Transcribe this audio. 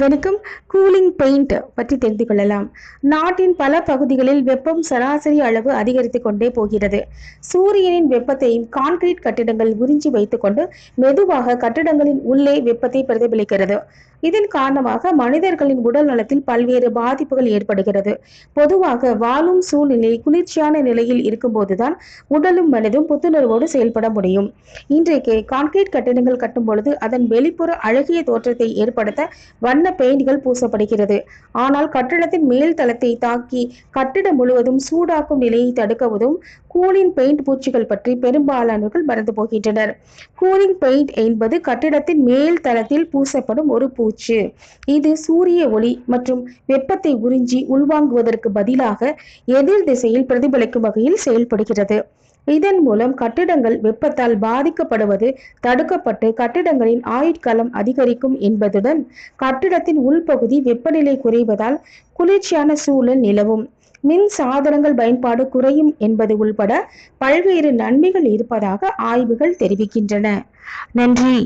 வணக்கம். Cooling paint பற்றி தெரிந்து கொள்ளலாம். நாட்டின் பல பகுதிகளில் வெப்பம் சராசரி அளவு அதிகரித்துக் கொண்டே போகிறது. சூரியனின் வெப்பத்தை கான்கிரீட் கட்டிடங்கள் உறிஞ்சி வைத்துக் கொண்டு மெதுவாக கட்டிடங்களின் உள்ளே வெப்பத்தை பிரதிபலிக்கிறது. இதன் காரணமாக மனிதர்களின் உடல் நலத்தில் பல்வேறு பாதிப்புகள் ஏற்படுகிறது. பொதுவாக வாழும் சூழ்நிலை குளிர்ச்சியான நிலையில் இருக்கும்போதுதான் உடலும் மனதும் புத்துணர்வோடு செயல்பட முடியும். இன்றைக்கு கான்கிரீட் கட்டிடங்கள் கட்டும் பொழுது அதன் வெளிப்புற அழகிய தோற்றத்தை ஏற்படுத்த வண்ண பெயிண்ட்கள் பூசப்படுகிறது. ஆனால் கட்டிடத்தின் மேல் தளத்தை தாக்கி கட்டிடம் முழுவதும் சூடாக்கும் நிலையை தடுக்க உதவும் கூலிங் பெயிண்ட் பூச்சிகள் பற்றி பெரும்பாலானவர்கள் மறந்து போகின்றனர். கூலிங் பெயிண்ட் என்பது கட்டிடத்தின் மேல் தளத்தில் பூசப்படும் ஒரு பூச்சு. இது சூரிய ஒளி மற்றும் வெப்பத்தை உறிஞ்சி உள்வாங்குவதற்கு பதிலாக எதிர் திசையில் பிரதிபலிக்கும் வகையில் செயல்படுகிறது. இதன் மூலம் கட்டிடங்கள் வெப்பத்தால் பாதிக்கப்படுவது தடுக்கப்பட்டு கட்டிடங்களின் ஆயுட்காலம் அதிகரிக்கும் என்பதுடன் கட்டிடத்தின் உள்பகுதி வெப்பநிலை குறைவதால் குளிர்ச்சியான சூழல் நிலவும். மின் சாதனங்கள் பயன்பாடு குறையும் என்பது உள்பட பல்வேறு நன்மைகள் இருப்பதாக ஆய்வுகள் தெரிவிக்கின்றன. நன்றி.